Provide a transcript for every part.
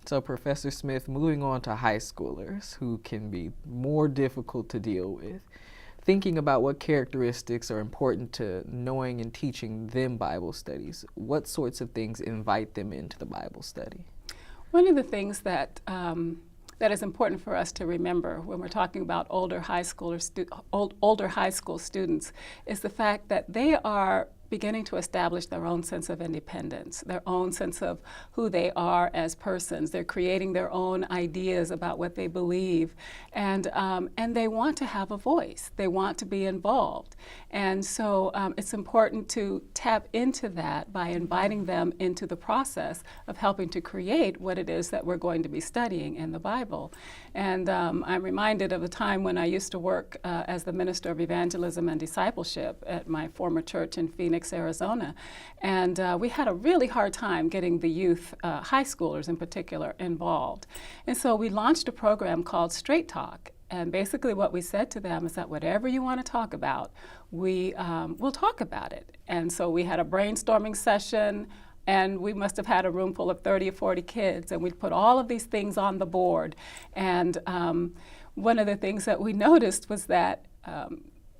So, Professor Smith, moving on to high schoolers who can be more difficult to deal with, thinking about what characteristics are important to knowing and teaching them Bible studies, what sorts of things invite them into the Bible study? One of the things that that is important for us to remember when we're talking about older high school students is the fact that they are beginning to establish their own sense of independence, their own sense of who they are as persons. They're creating their own ideas about what they believe, and they want to have a voice. They want to be involved, and so it's important to tap into that by inviting them into the process of helping to create what it is that we're going to be studying in the Bible. And I'm reminded of a time when I used to work as the Minister of Evangelism and Discipleship at my former church in Phoenix, Arizona. And we had a really hard time getting the youth, high schoolers in particular, involved. And so we launched a program called Straight Talk. And basically what we said to them is that whatever you want to talk about, we'll talk about it. And so we had a brainstorming session, and we must have had a room full of 30 or 40 kids, and we'd put all of these things on the board. And one of the things that we noticed was that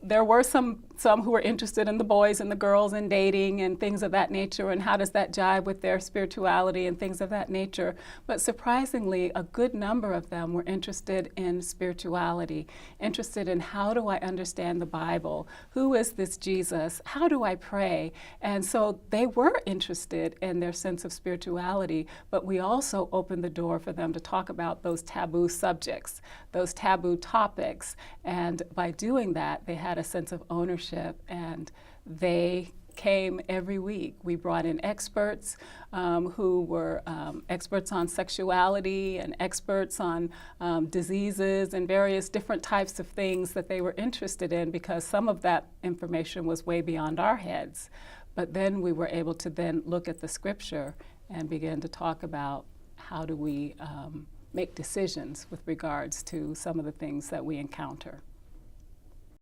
there were some who were interested in the boys and the girls and dating and things of that nature, and how does that jive with their spirituality and things of that nature. But surprisingly, a good number of them were interested in spirituality, interested in how do I understand the Bible? Who is this Jesus? How do I pray? And so they were interested in their sense of spirituality, but we also opened the door for them to talk about those taboo subjects, those taboo topics. And by doing that, they had a sense of ownership, and they came every week. We brought in experts who were experts on sexuality and experts on diseases and various different types of things that they were interested in, because some of that information was way beyond our heads. But then we were able to then look at the scripture and begin to talk about how do we make decisions with regards to some of the things that we encounter.